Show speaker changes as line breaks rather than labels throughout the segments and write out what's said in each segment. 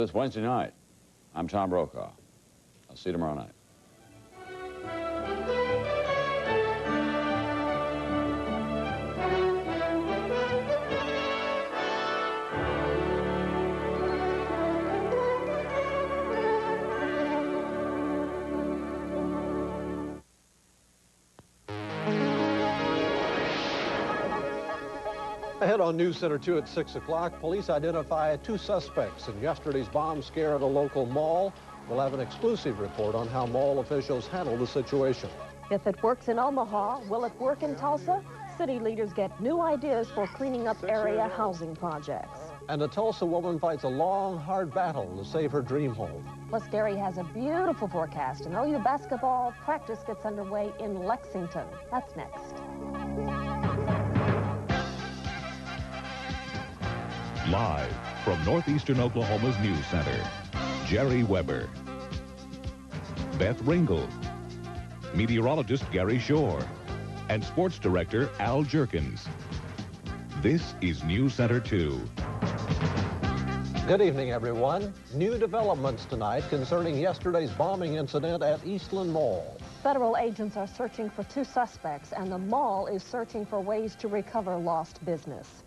This Wednesday night, I'm Tom Brokaw. I'll see you tomorrow night.
Ahead on Newscenter 2 at 6 o'clock, police identify 2 suspects in yesterday's bomb scare at a local mall. We'll have an exclusive report on how mall officials handle the situation.
If it works in Omaha, will it work in Tulsa? City leaders get new ideas for cleaning up area housing projects.
And a Tulsa woman fights a long, hard battle to save her dream home.
Plus, Gary has a beautiful forecast, and OU basketball practice gets underway in Lexington. That's next.
Live from northeastern Oklahoma's News Center, Jerry Weber, Beth Ringel, meteorologist Gary Shore, and sports director Al Jerkins. This is News Center 2.
Good evening, everyone. New developments tonight concerning yesterday's bombing incident at Eastland Mall.
Federal agents are searching for 2 suspects, and the mall is searching for ways to recover lost business.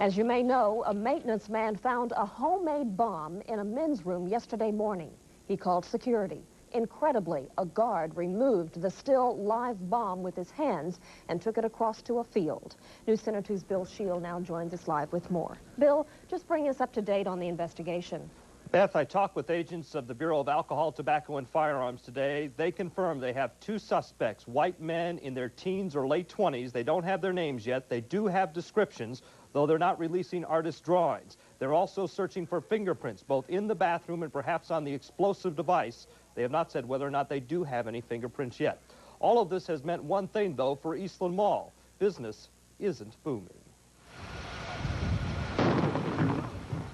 As you may know, a maintenance man found a homemade bomb in a men's room yesterday morning. He called security. Incredibly, a guard removed the still live bomb with his hands and took it across to a field. News Center 2's Bill Shield now joins us live with more. Bill, just bring us up to date on the investigation.
Beth, I talked with agents of the Bureau of Alcohol, Tobacco, and Firearms today. They confirm they have 2 suspects, white men in their teens or late 20s. They don't have their names yet. They do have descriptions, though they're not releasing artist drawings. They're also searching for fingerprints, both in the bathroom and perhaps on the explosive device. They have not said whether or not they do have any fingerprints yet. All of this has meant one thing, though, for Eastland Mall. Business isn't booming.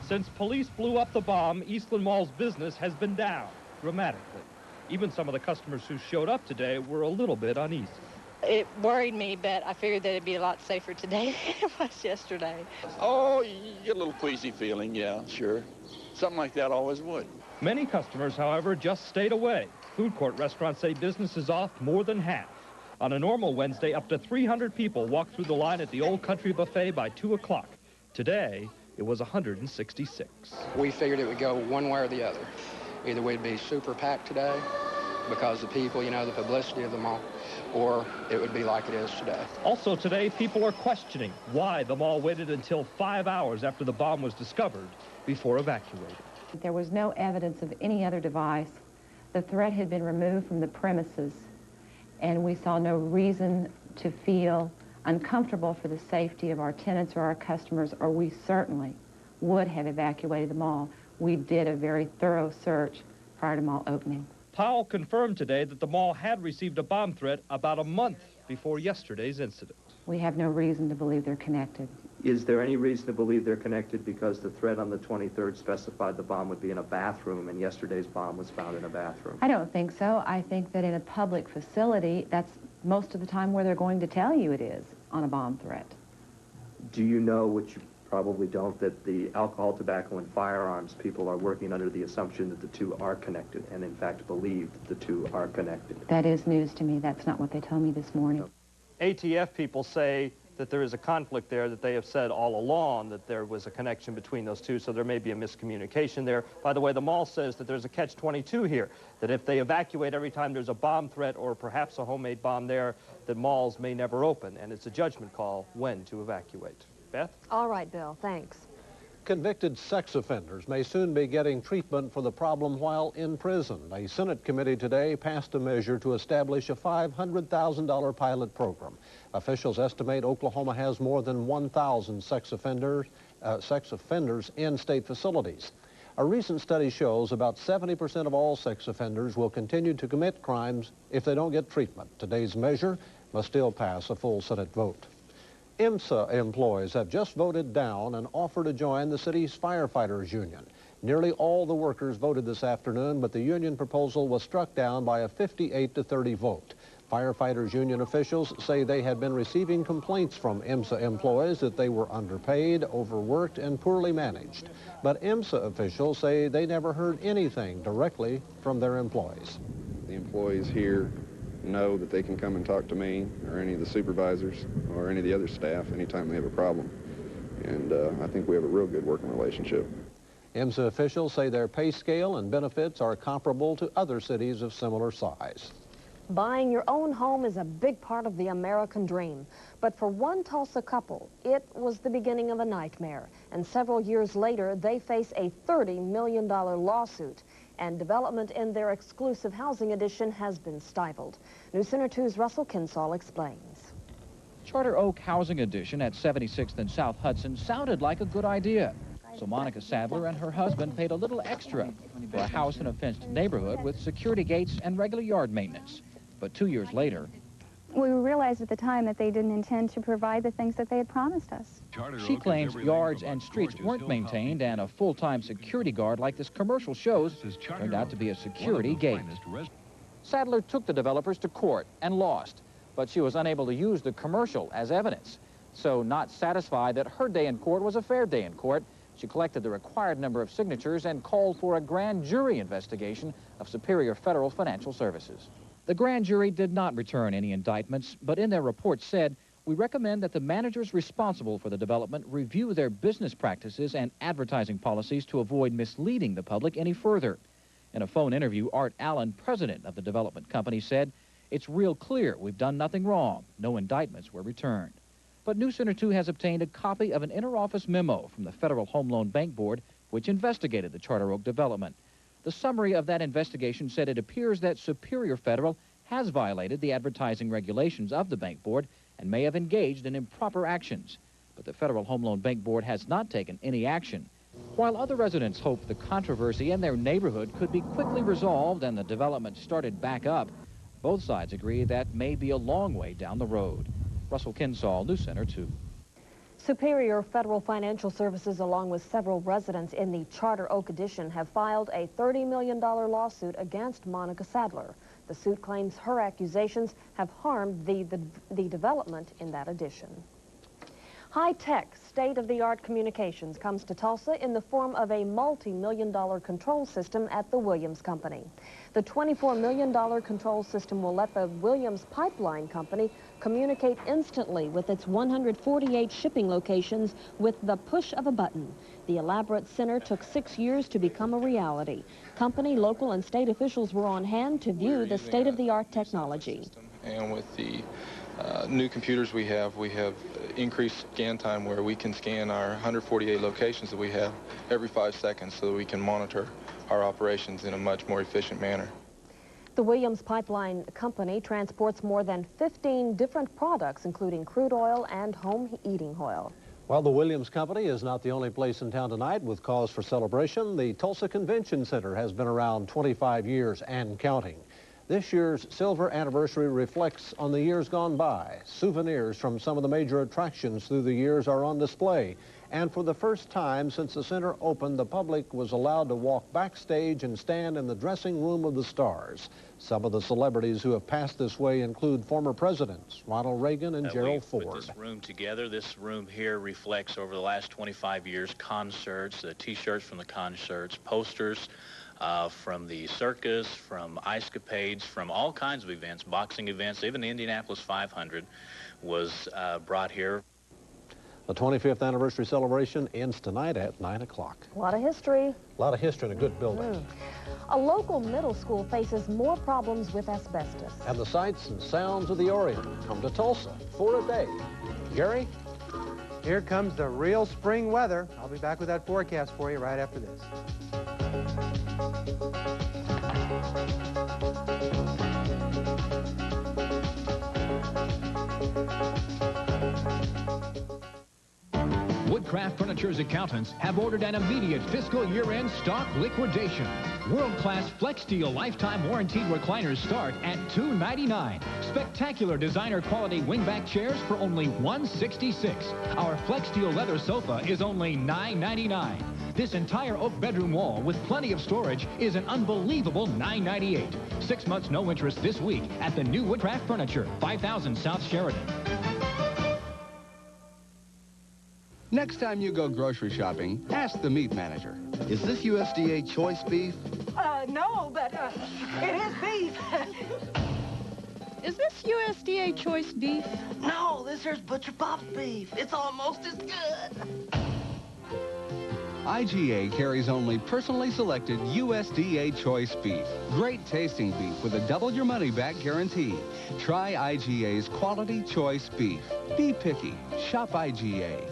Since police blew up the bomb, Eastland Mall's business has been down dramatically. Even some of the customers who showed up today were a little bit uneasy.
It worried me, but I figured that it'd be a lot safer today than it was yesterday.
Oh, you get a little queasy feeling, yeah, sure. Something like that always would.
Many customers, however, just stayed away. Food court restaurants say business is off more than half. On a normal Wednesday, up to 300 people walked through the line at the Old Country Buffet by 2 o'clock. Today, it was 166.
We figured it would go one way or the other. Either we'd be super packed today because the people, you know, the publicity of the mall, or it would be like it is today.
Also today, people are questioning why the mall waited until 5 hours after the bomb was discovered before evacuating.
There was no evidence of any other device. The threat had been removed from the premises, and we saw no reason to feel uncomfortable for the safety of our tenants or our customers, or we certainly would have evacuated the mall. We did a very thorough search prior to mall opening.
Powell confirmed today that the mall had received a bomb threat about a month before yesterday's incident.
We have no reason to believe they're connected.
Is there any reason to believe they're connected because the threat on the 23rd specified the bomb would be in a bathroom and yesterday's bomb was found in a bathroom?
I don't think so. I think that in a public facility, that's most of the time where they're going to tell you it is on a bomb threat.
Do you know, which you probably don't, that the alcohol, tobacco, and firearms people are working under the assumption that the 2 are connected and in fact believe that the 2 are connected?
That is news to me. That's not what they told me this morning.
ATF people say that there is a conflict there, that they have said all along that there was a connection between those 2, so there may be a miscommunication there. By the way, the mall says that there's a catch-22 here, that if they evacuate every time there's a bomb threat or perhaps a homemade bomb there, that malls may never open, and it's a judgment call when to evacuate. Beth?
All right, Bill, thanks.
Convicted sex offenders may soon be getting treatment for the problem while in prison. A Senate committee today passed a measure to establish a $500,000 pilot program. Officials estimate Oklahoma has more than 1,000 sex offenders in state facilities. A recent study shows about 70% of all sex offenders will continue to commit crimes if they don't get treatment. Today's measure must still pass a full Senate vote. IMSA employees have just voted down an offer to join the city's firefighters union. Nearly all the workers voted this afternoon, but the union proposal was struck down by a 58-30 vote. Firefighters Union officials say they had been receiving complaints from IMSA employees that they were underpaid, overworked, and poorly managed. But IMSA officials say they never heard anything directly from their employees.
The employees here know that they can come and talk to me or any of the supervisors or any of the other staff anytime they have a problem. And I think we have a real good working relationship.
IMSA officials say their pay scale and benefits are comparable to other cities of similar size.
Buying your own home is a big part of the American dream. But for one Tulsa couple, it was the beginning of a nightmare. And several years later, they face a $30 million lawsuit. And development in their exclusive housing addition has been stifled. Newscenter 2's Russell Kinsall explains.
Charter Oak Housing Addition at 76th and South Hudson sounded like a good idea. So Monica Sadler and her husband paid a little extra for a house in a fenced neighborhood with security gates and regular yard maintenance. But 2 years later,
we realized at the time that they didn't intend to provide the things that they had promised us.
She claims yards and streets weren't maintained, and a full-time security guard like this commercial shows turned out to be a security gate. Sadler took the developers to court and lost, but she was unable to use the commercial as evidence. So not satisfied that her day in court was a fair day in court, she collected the required number of signatures and called for a grand jury investigation of Superior Federal Financial Services. The grand jury did not return any indictments, but in their report said, "We recommend that the managers responsible for the development review their business practices and advertising policies to avoid misleading the public any further." In a phone interview, Art Allen, president of the development company, said, "It's real clear we've done nothing wrong. No indictments were returned." But Newscenter 2 has obtained a copy of an interoffice memo from the Federal Home Loan Bank Board, which investigated the Charter Oak development. The summary of that investigation said it appears that Superior Federal has violated the advertising regulations of the Bank Board and may have engaged in improper actions. But the Federal Home Loan Bank Board has not taken any action. While other residents hope the controversy in their neighborhood could be quickly resolved and the development started back up, both sides agree that may be a long way down the road. Russell Kinsall, Newscenter 2.
Superior Federal Financial Services, along with several residents in the Charter Oak addition, have filed a $30 million lawsuit against Monica Sadler. The suit claims her accusations have harmed the development in that addition. High-tech, state-of-the-art communications comes to Tulsa in the form of a multi-million-dollar control system at the Williams Company. The $24 million control system will let the Williams Pipeline Company communicate instantly with its 148 shipping locations with the push of a button. The elaborate center took 6 years to become a reality. Company, local, and state officials were on hand to view the state-of-the-art technology.
And with the new computers we have increased scan time where we can scan our 148 locations that we have every 5 seconds so that we can monitor our operations in a much more efficient manner.
The Williams Pipeline Company transports more than 15 different products, including crude oil and home heating oil.
Well, the Williams Company is not the only place in town tonight with cause for celebration. The Tulsa Convention Center has been around 25 years and counting. This year's silver anniversary reflects on the years gone by. Souvenirs from some of the major attractions through the years are on display. And for the first time since the center opened, the public was allowed to walk backstage and stand in the dressing room of the stars. Some of the celebrities who have passed this way include former presidents Ronald Reagan and Gerald Ford.
Put this room together. This room here reflects over the last 25 years concerts, the T-shirts from the concerts, posters from the circus, from ice capades, from all kinds of events, boxing events. Even the Indianapolis 500 was brought here.
The 25th anniversary celebration ends tonight at 9 o'clock.
A lot of history.
A lot of history in a good building.
A local middle school faces more problems with asbestos.
And the sights and sounds of the Orient come to Tulsa for a day. Gary?
Here comes the real spring weather. I'll be back with that forecast for you right after this.
Woodcraft Furniture's accountants have ordered an immediate fiscal year-end stock liquidation. World-class Flex Steel lifetime warranted recliners start at $299. Spectacular designer quality wingback chairs for only $166. Our Flex Steel leather sofa is only $999. This entire oak bedroom wall with plenty of storage is an unbelievable $998. 6 months no interest this week at the new Woodcraft Furniture, 5000 South Sheridan.
Next time you go grocery shopping, ask the meat manager, is this USDA choice beef?
No, but it is beef.
Is this USDA choice beef?
No, this here's Butcher Pop's beef. It's almost as good.
IGA carries only personally selected USDA choice beef. Great tasting beef with a double your money back guarantee. Try IGA's quality choice beef. Be picky. Shop IGA.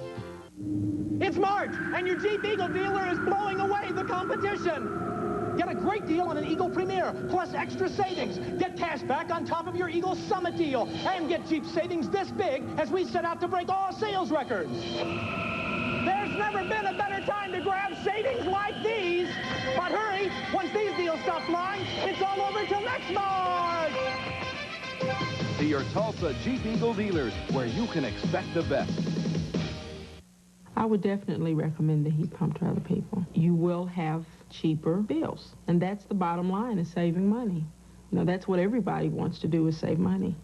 It's March, and your Jeep Eagle dealer is blowing away the competition. Get a great deal on an Eagle Premier, plus extra savings. Get cash back on top of your Eagle Summit deal, and get Jeep savings this big as we set out to break all sales records. There's never been a better time to grab savings like these. But hurry, once these deals stop flying, it's all over till next March.
See your Tulsa Jeep Eagle dealers, where you can expect the best.
I would definitely recommend the heat pump to other people. You will have cheaper bills, and that's the bottom line, is saving money. You know, that's what everybody wants to do, is save money.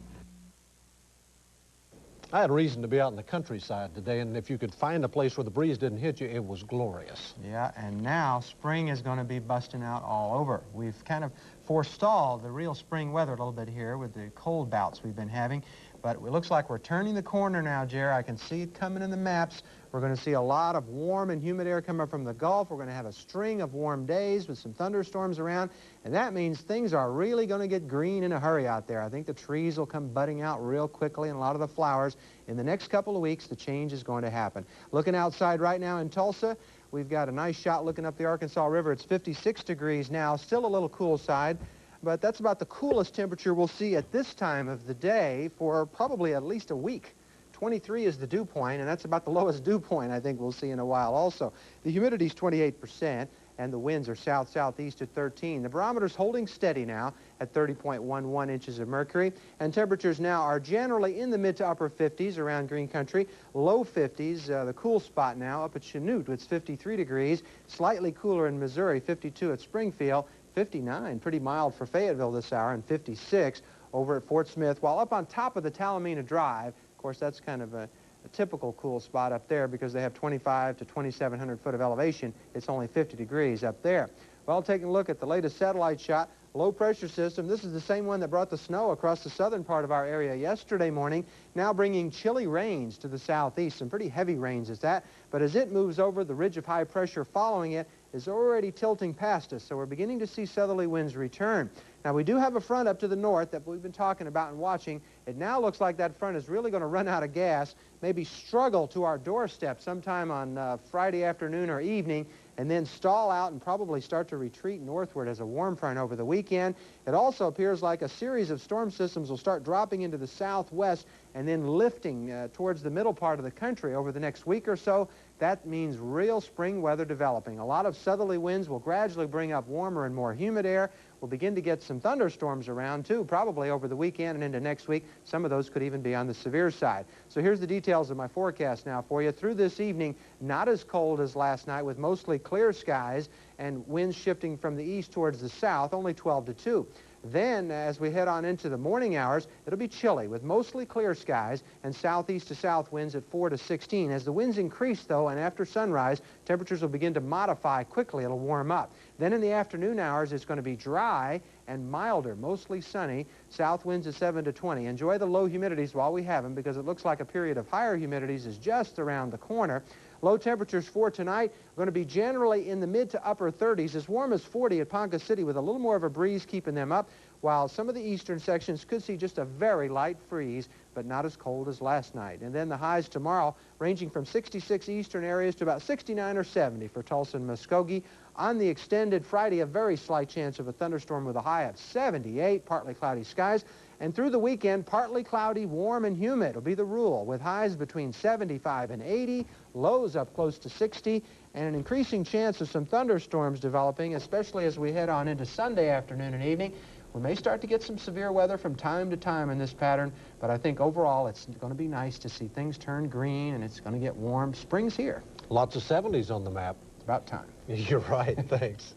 I had a reason to be out in the countryside today, and if you could find a place where the breeze didn't hit you, it was glorious.
Yeah, and now spring is going to be busting out all over. We've kind of forestalled the real spring weather a little bit here with the cold bouts we've been having, but it looks like we're turning the corner now, Jerry. I can see it coming in the maps. We're going to see a lot of warm and humid air coming from the Gulf. We're going to have a string of warm days with some thunderstorms around, and that means things are really going to get green in a hurry out there. I think the trees will come budding out real quickly, and a lot of the flowers. In the next couple of weeks, the change is going to happen. Looking outside right now in Tulsa, we've got a nice shot looking up the Arkansas River. It's 56 degrees now, still a little cool side, but that's about the coolest temperature we'll see at this time of the day for probably at least a week. 23 is the dew point, and that's about the lowest dew point I think we'll see in a while also. The humidity's 28%, and the winds are south-southeast at 13. The barometer's holding steady now at 30.11 inches of mercury, and temperatures now are generally in the mid to upper 50s around Green Country, low 50s, the cool spot now up at Chanute, it's 53 degrees, slightly cooler in Missouri, 52 at Springfield, 59, pretty mild for Fayetteville this hour, and 56 over at Fort Smith, while up on top of the Talamina Drive. Of course, that's kind of a typical cool spot up there because they have 25 to 2,700 foot of elevation. It's only 50 degrees up there. Well, taking a look at the latest satellite shot, low pressure system. This is the same one that brought the snow across the southern part of our area yesterday morning, now bringing chilly rains to the southeast. Some pretty heavy rains is that. But as it moves over, the ridge of high pressure following it is already tilting past us, so we're beginning to see southerly winds return. Now, we do have a front up to the north that we've been talking about and watching. It now looks like that front is really going to run out of gas, maybe struggle to our doorstep sometime on Friday afternoon or evening, and then stall out and probably start to retreat northward as a warm front over the weekend. It also appears like a series of storm systems will start dropping into the southwest and then lifting towards the middle part of the country over the next week or so. That means real spring weather developing. A lot of southerly winds will gradually bring up warmer and more humid air. We'll begin to get some thunderstorms around, too, probably over the weekend and into next week. Some of those could even be on the severe side. So here's the details of my forecast now for you. Through this evening, not as cold as last night with mostly clear skies and winds shifting from the east towards the south, only 12 to 2. Then, as we head on into the morning hours, it'll be chilly with mostly clear skies and southeast to south winds at 4 to 16. As the winds increase, though, and after sunrise, temperatures will begin to modify quickly. It'll warm up. Then in the afternoon hours, it's going to be dry and milder, mostly sunny. South winds at 7 to 20. Enjoy the low humidities while we have them because it looks like a period of higher humidities is just around the corner. Low temperatures for tonight are going to be generally in the mid to upper 30s, as warm as 40 at Ponca City with a little more of a breeze keeping them up, while some of the eastern sections could see just a very light freeze, but not as cold as last night. And then the highs tomorrow ranging from 66 eastern areas to about 69 or 70 for Tulsa and Muskogee. On the extended Friday, a very slight chance of a thunderstorm with a high of 78, partly cloudy skies. And through the weekend, partly cloudy, warm and humid will be the rule, with highs between 75 and 80, lows up close to 60, and an increasing chance of some thunderstorms developing, especially as we head on into Sunday afternoon and evening. We may start to get some severe weather from time to time in this pattern, but I think overall it's going to be nice to see things turn green and it's going to get warm. Spring's here.
Lots of 70s on the map.
About time.
You're right, thanks.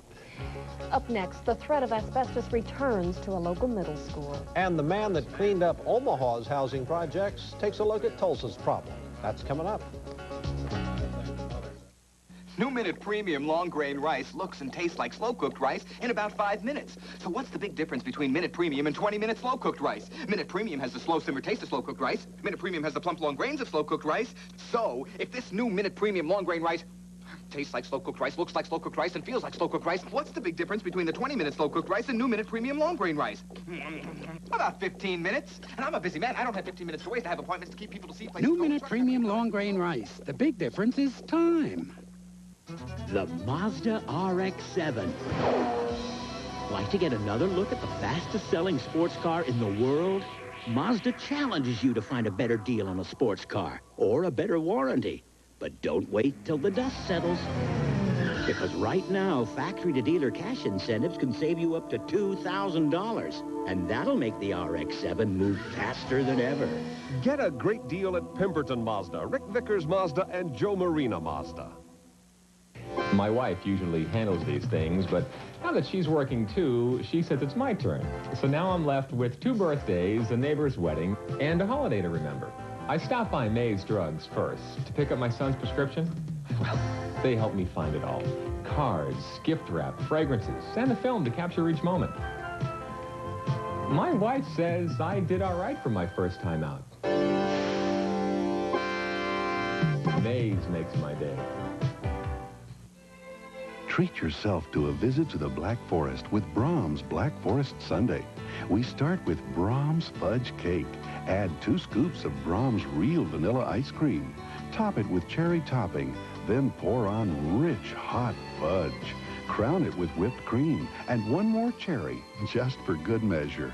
Up next, the threat of asbestos returns to a local middle school.
And the man that cleaned up Omaha's housing projects takes a look at Tulsa's problem. That's coming up.
New Minute Premium long grain rice looks and tastes like slow-cooked rice in about 5 minutes. So what's the big difference between Minute Premium and 20-minute slow-cooked rice? Minute Premium has the slow simmer taste of slow-cooked rice. Minute Premium has the plump long grains of slow-cooked rice. So if this new Minute Premium long grain rice tastes like slow-cooked rice, looks like slow-cooked rice, and feels like slow-cooked rice, what's the big difference between the 20-minute slow-cooked rice and New Minute Premium long grain rice? About 15 minutes. And I'm a busy man. I don't have 15 minutes to waste. I have appointments to keep people to see places.
New Minute Premium long grain rice. The big difference is time.
The Mazda RX-7. Like to get another look at the fastest-selling sports car in the world? Mazda challenges you to find a better deal on a sports car or a better warranty. But don't wait till the dust settles. Because right now, factory-to-dealer cash incentives can save you up to $2,000. And that'll make the RX-7 move faster than ever.
Get a great deal at Pemberton Mazda, Rick Vickers Mazda, and Joe Marina Mazda.
My wife usually handles these things, but now that she's working too, she says it's my turn. So now I'm left with 2 birthdays, a neighbor's wedding, and a holiday to remember. I stopped by May's Drugs first to pick up my son's prescription. Well, they helped me find it all. Cards, gift wrap, fragrances, and a film to capture each moment. My wife says I did all right for my first time out. May's makes my day.
Treat yourself to a visit to the Black Forest with Brahms Black Forest Sundae. We start with Brahms Fudge Cake. Add 2 scoops of Brahms Real Vanilla Ice Cream. Top it with cherry topping. Then pour on rich, hot fudge. Crown it with whipped cream and 1 more cherry, just for good measure.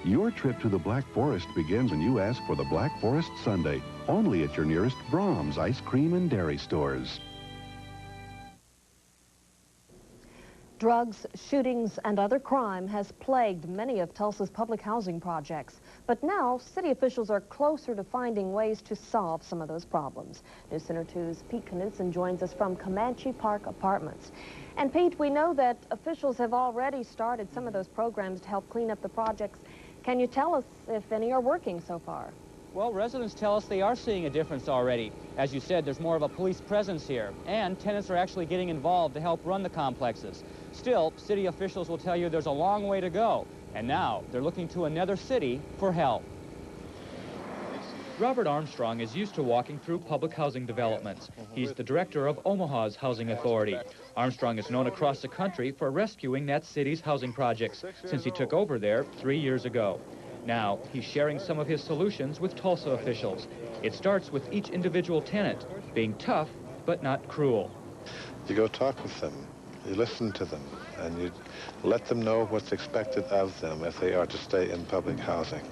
Your trip to the Black Forest begins when you ask for the Black Forest Sundae, only at your nearest Brahms ice cream and dairy stores.
Drugs, shootings, and other crime has plagued many of Tulsa's public housing projects. But now, city officials are closer to finding ways to solve some of those problems. Newscenter 2's Pete Knudsen joins us from Comanche Park Apartments. And Pete, we know that officials have already started some of those programs to help clean up the projects. Can you tell us if any are working so far?
Well, residents tell us they are seeing a difference already. As you said, there's more of a police presence here, and tenants are actually getting involved to help run the complexes. Still, city officials will tell you there's a long way to go, and now they're looking to another city for help.
Robert Armstrong is used to walking through public housing developments. He's the director of Omaha's Housing Authority. Armstrong is known across the country for rescuing that city's housing projects since he took over there 3 years ago. Now, he's sharing some of his solutions with Tulsa officials. It starts with each individual tenant being tough, but not cruel.
You go talk with them, you listen to them, and you let them know what's expected of them if they are to stay in public housing.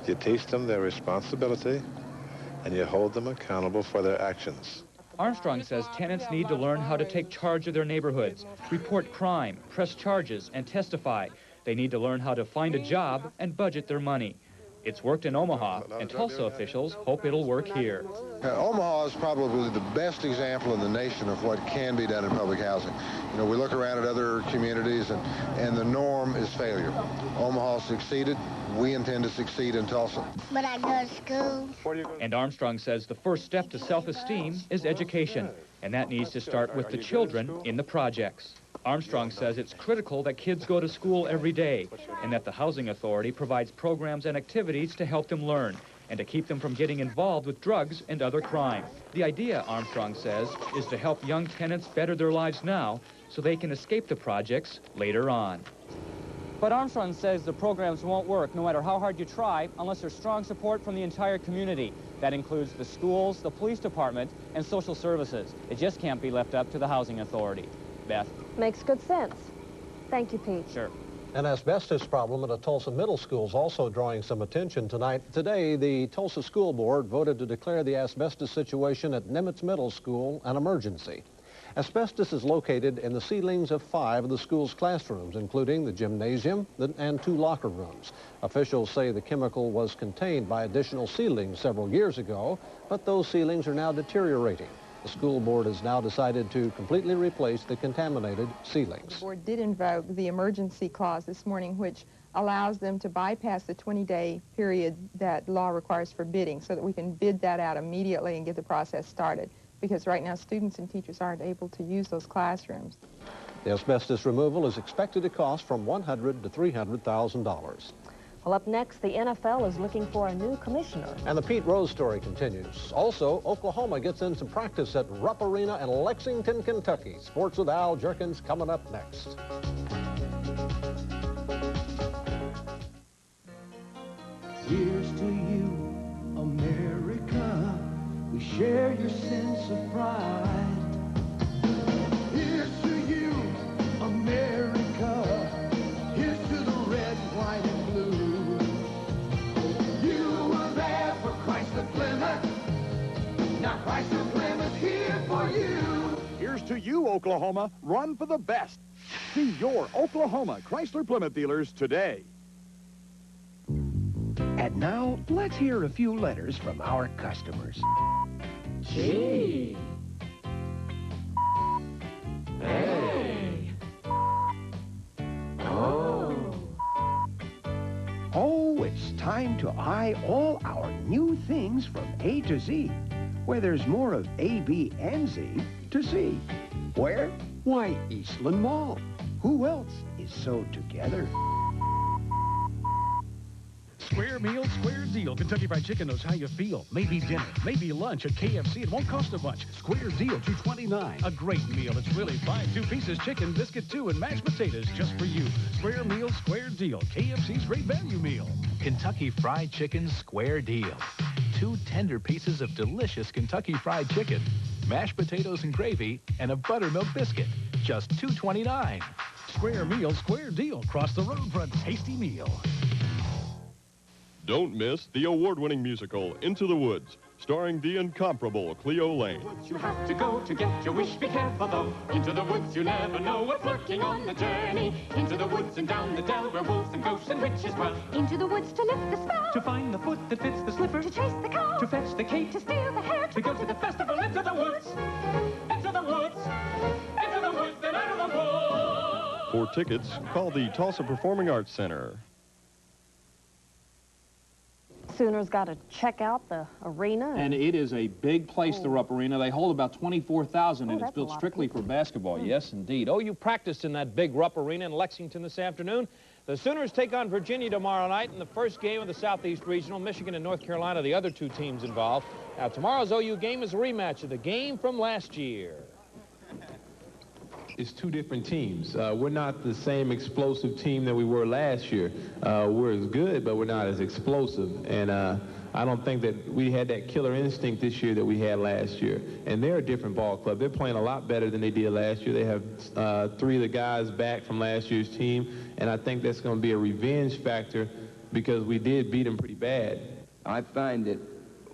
You teach them their responsibility, and you hold them accountable for their actions.
Armstrong says tenants need to learn how to take charge of their neighborhoods, report crime, press charges, and testify. They need to learn how to find a job and budget their money. It's worked in Omaha, and Tulsa officials hope it'll work here.
Omaha is probably the best example in the nation of what can be done in public housing. You know, we look around at other communities, and the norm is failure. Omaha succeeded. We intend to succeed in Tulsa.
But I go to school.
And Armstrong says the first step to self-esteem is education, and that needs to start with the children in the projects. Armstrong says it's critical that kids go to school every day and that the Housing Authority provides programs and activities to help them learn and to keep them from getting involved with drugs and other crime. The idea, Armstrong says, is to help young tenants better their lives now so they can escape the projects later on.
But Armstrong says the programs won't work no matter how hard you try unless there's strong support from the entire community. That includes the schools, the police department, and social services. It just can't be left up to the Housing Authority. Beth?
Makes good sense. Thank you, Pete.
Sure.
An asbestos problem at a Tulsa middle school is also drawing some attention tonight. Today, the Tulsa School Board voted to declare the asbestos situation at Nimitz Middle School an emergency. Asbestos is located in the ceilings of 5 of the school's classrooms, including the gymnasium and 2 locker rooms. Officials say the chemical was contained by additional ceilings several years ago, but those ceilings are now deteriorating. The school board has now decided to completely replace the contaminated ceilings.
The board did invoke the emergency clause this morning, which allows them to bypass the 20-day period that law requires for bidding, so that we can bid that out immediately and get the process started. Because right now students and teachers aren't able to use those classrooms.
The asbestos removal is expected to cost from $100,000 to $300,000.
Well, up next, the NFL is looking for a new commissioner.
And the Pete Rose story continues. Also, Oklahoma gets in some practice at Rupp Arena in Lexington, Kentucky. Sports with Al Jerkins coming up next.
Here's to you, America. We share your sense of pride. Here's to you, America. Here's to the red, white, and blue. You were there for Chrysler Plymouth. Now Chrysler Plymouth's here for you.
Here's to you, Oklahoma. Run for the best. See your Oklahoma Chrysler Plymouth dealers today.
And now, let's hear a few letters from our customers.
G. A. O.
Oh, it's time to eye all our new things from A to Z, where there's more of A, B, and Z to see. Where? Why, Eastland Mall. Who else is so together?
Square meal, square deal. Kentucky Fried Chicken knows how you feel. Maybe dinner, maybe lunch at KFC. It won't cost a bunch. Square deal, $2.29. A great meal. It's really fine. 2 pieces chicken, biscuit 2, and mashed potatoes just for you. Square meal, square deal. KFC's great value meal.
Kentucky Fried Chicken Square Deal. 2 tender pieces of delicious Kentucky Fried Chicken, mashed potatoes and gravy, and a buttermilk biscuit. Just $2.29.
Square meal, square deal. Cross the road for a tasty meal.
Don't miss the award-winning musical, Into the Woods, starring the incomparable Cleo Lane.
You have to go to get your wish, be careful though. Into the woods, you never know what's lurking on the journey. Into the woods and down the dell where wolves and ghosts and witches dwell.
Into the woods to lift the spell.
To find the foot that fits the slipper.
To chase the cow.
To fetch the cake.
To steal the hare.
To go to the festival. Into the woods. Into the woods. Into the woods and out of the woods.
For tickets, call the Tulsa Performing Arts Center.
Sooners got to check out the arena.
And it is a big place, the Rupp Arena. They hold about 24,000, and it's built strictly for basketball. Yes, indeed. Oh, you practiced in that big Rupp Arena in Lexington this afternoon. The Sooners take on Virginia tomorrow night in the first game of the Southeast Regional. Michigan and North Carolina, the other 2 teams involved. Now, tomorrow's OU game is a rematch of the game from last year.
It's 2 different teams. We're not the same explosive team that we were last year. We're as good, but we're not as explosive. And I don't think that we had that killer instinct this year that we had last year. And they're a different ball club. They're playing a lot better than they did last year. They have 3 of the guys back from last year's team. And I think that's going to be a revenge factor because we did beat them pretty bad.
I find that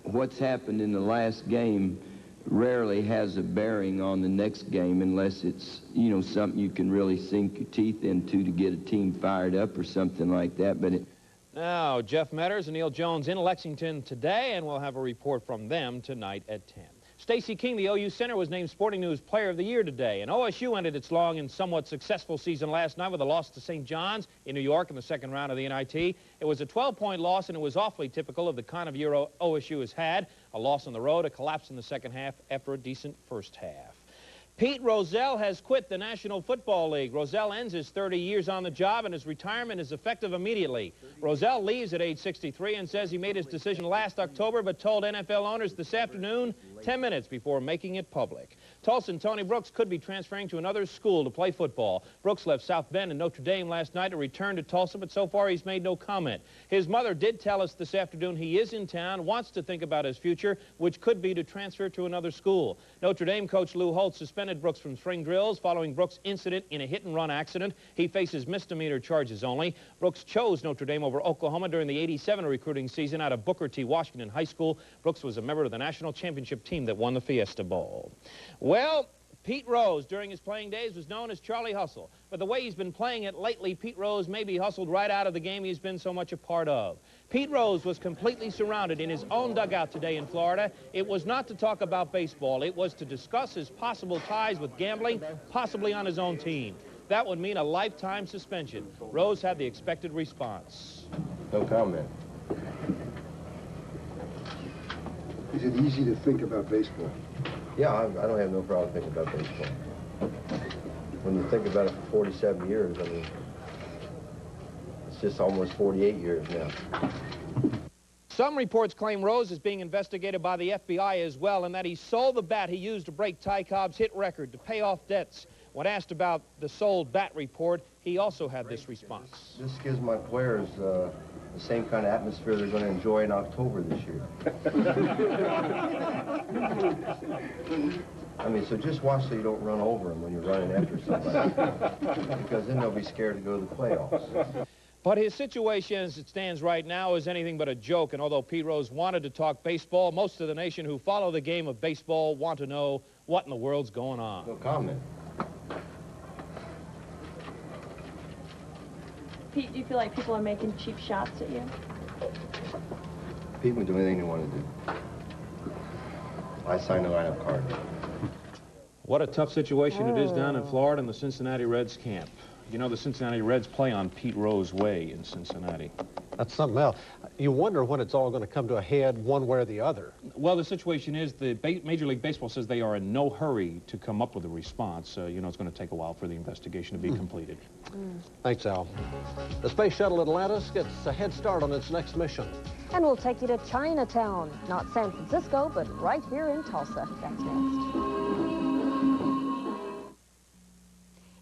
what's happened in the last game rarely has a bearing on the next game unless it's, you know, something you can really sink your teeth into to get a team fired up or something like that. But
Now, Jeff Metters and Neil Jones in Lexington today, and we'll have a report from them tonight at 10. Stacey King, the OU center, was named Sporting News Player of the Year today, and OSU ended its long and somewhat successful season last night with a loss to St. John's in New York in the second round of the NIT. It was a 12-point loss, and it was awfully typical of the kind of year OSU has had. A loss on the road, a collapse in the second half after a decent first half. Pete Rozelle has quit the National Football League. Rozelle ends his 30 years on the job, and his retirement is effective immediately. Rozelle leaves at age 63 and says he made his decision last October, but told NFL owners this afternoon, 10 minutes before making it public. Tulsa Tony Brooks could be transferring to another school to play football. Brooks left South Bend and Notre Dame last night to return to Tulsa, but so far he's made no comment. His mother did tell us this afternoon he is in town, wants to think about his future, which could be to transfer to another school. Notre Dame coach Lou Holtz suspended Brooks from spring drills following Brooks' incident in a hit-and-run accident. He faces misdemeanor charges only. Brooks chose Notre Dame over Oklahoma during the '87 recruiting season out of Booker T. Washington High School. Brooks was a member of the national championship team that won the Fiesta Bowl. Well, Pete Rose, during his playing days, was known as Charlie Hustle. But the way he's been playing it lately, Pete Rose may be hustled right out of the game he's been so much a part of. Pete Rose was completely surrounded in his own dugout today in Florida. It was not to talk about baseball. It was to discuss his possible ties with gambling, possibly on his own team. That would mean a lifetime suspension. Rose had the expected response.
No comment.
Is it easy to think about baseball?
Yeah, I don't have no problem thinking about baseball. When you think about it for 47 years, I mean, it's just almost 48 years now.
Some reports claim Rose is being investigated by the FBI as well, and that he sold the bat he used to break Ty Cobb's hit record to pay off debts. When asked about the sold bat report, he also had this response.
This gives my players the same kind of atmosphere they're going to enjoy in October this year. I mean, so just watch so you don't run over them when you're running after somebody, because then they'll be scared to go to the playoffs.
But his situation as it stands right now is anything but a joke, and although Pete Rose wanted to talk baseball, most of the nation who follow the game of baseball want to know what in the world's going on.
No comment.
Pete, do you feel like people are making cheap shots at you?
Pete would do anything they want to do. I signed the lineup card.
What a tough situation it is down in Florida in the Cincinnati Reds camp. You know, the Cincinnati Reds play on Pete Rose Way in Cincinnati.
That's something else. You wonder when it's all going to come to a head one way or the other.
Well, the situation is the Major League Baseball says they are in no hurry to come up with a response. You know, it's going to take a while for the investigation to be completed.
Thanks, Al. The Space Shuttle Atlantis gets a head start on its next mission.
And we'll take you to Chinatown, not San Francisco, but right here in Tulsa. That's next.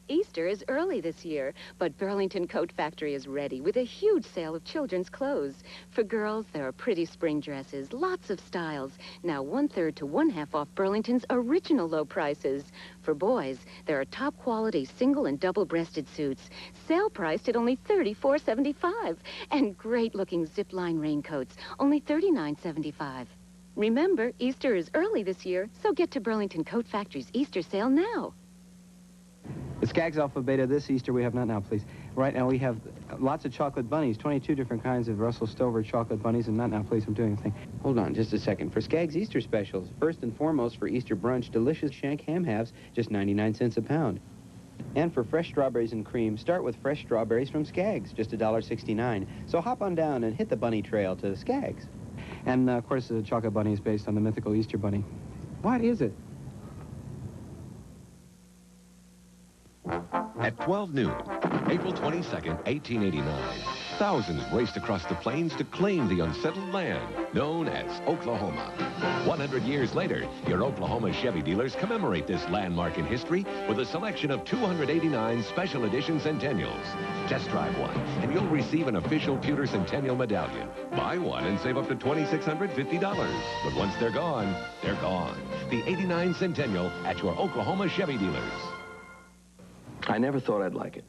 Easter is early this year, but Burlington Coat Factory is ready with a huge sale of children's clothes. For girls, there are pretty spring dresses, lots of styles, now 1/3 to 1/2 off Burlington's original low prices. For boys, there are top-quality single and double-breasted suits, sale priced at only $34.75, and great-looking zip-line raincoats, only $39.75. Remember, Easter is early this year, so get to Burlington Coat Factory's Easter sale now.
The Skaggs Alpha Beta this Easter we have not now, please. Right now we have lots of chocolate bunnies, 22 different kinds of Russell Stover chocolate bunnies, and not now, please, I'm doing a thing.
Hold on just a second. For Skaggs Easter specials, first and foremost for Easter brunch, delicious shank ham halves, just 99 cents a pound. And for fresh strawberries and cream, start with fresh strawberries from Skaggs, just $1.69. So hop on down and hit the bunny trail to Skaggs.
And, of course, the chocolate bunny is based on the mythical Easter bunny. What is it?
At 12 noon, April 22nd, 1889, thousands raced across the plains to claim the unsettled land known as Oklahoma. 100 years later, your Oklahoma Chevy dealers commemorate this landmark in history with a selection of 289 special edition Centennials. Test drive one, and you'll receive an official Pewter Centennial medallion. Buy one and save up to $2,650. But once they're gone, they're gone. The 89 Centennial at your Oklahoma Chevy dealers.
I never thought I'd like it.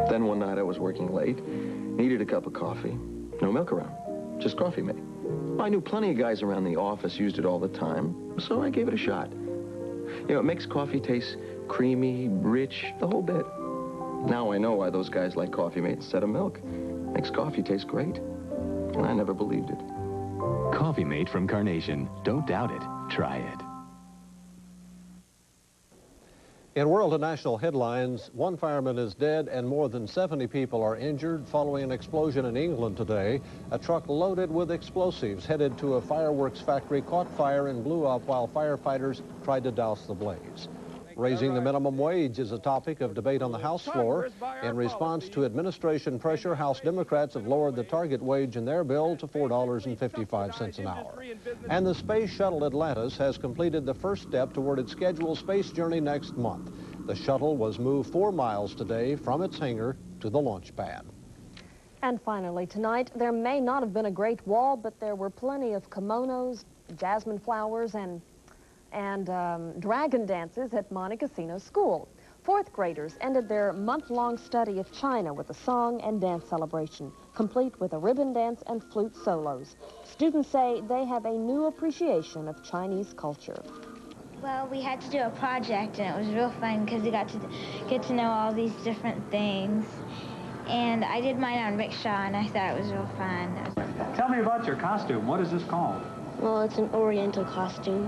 Then one night I was working late, needed a cup of coffee. No milk around, just coffee made. I knew plenty of guys around the office used it all the time, so I gave it a shot. You know, it makes coffee taste creamy, rich, the whole bit. Now I know why those guys like Coffee Mate instead of milk. Makes coffee taste great, and I never believed it.
Coffee Mate from Carnation. Don't doubt it. Try it.
In world and national headlines, one fireman is dead and more than 70 people are injured following an explosion in England today. A truck loaded with explosives headed to a fireworks factory caught fire and blew up while firefighters tried to douse the blaze. Raising the minimum wage is a topic of debate on the House floor. In response to administration pressure, House Democrats have lowered the target wage in their bill to $4.55 an hour. And the Space Shuttle Atlantis has completed the first step toward its scheduled space journey next month. The shuttle was moved 4 miles today from its hangar to the launch pad.
And finally, tonight, there may not have been a great wall, but there were plenty of kimonos, jasmine flowers, and dragon dances at Monte Cassino School. Fourth graders ended their month-long study of China with a song and dance celebration, complete with a ribbon dance and flute solos. Students say they have a new appreciation of Chinese culture.
Well, we had to do a project, and it was real fun because we got to get to know all these different things. And I did mine on rickshaw, and I thought it was real fun.
Tell me about your costume. What is this called?
Well, it's an Oriental costume.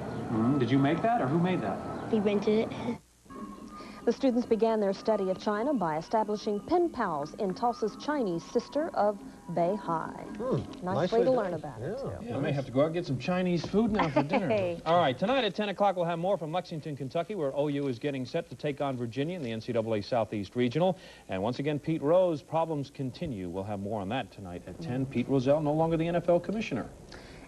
Did you make that, or who made that?
We rented it.
The students began their study of China by establishing pen pals in Tulsa's Chinese sister of Beihai. Nice way to learn about it.
Yeah, I may have to go out and get some Chinese food now for dinner.
Hey.
All right, tonight at 10 o'clock we'll have more from Lexington, Kentucky, where OU is getting set to take on Virginia in the NCAA Southeast Regional. And once again, Pete Rose, problems continue. We'll have more on that tonight at 10. Pete Rozelle, no longer the NFL commissioner.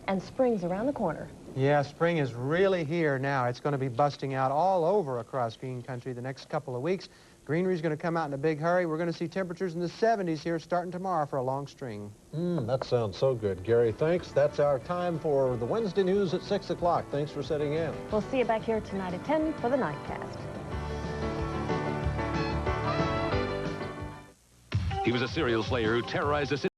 And spring's around the corner.
Yeah, spring is really here now. It's going to be busting out all over across green country the next couple of weeks. Greenery's going to come out in a big hurry. We're going to see temperatures in the 70s here starting tomorrow for a long string.
That sounds so good, Gary. Thanks. That's our time for the Wednesday news at 6 o'clock. Thanks for sitting in.
We'll see you back here tonight at 10 for the Nightcast.
He was a serial slayer who terrorized the city.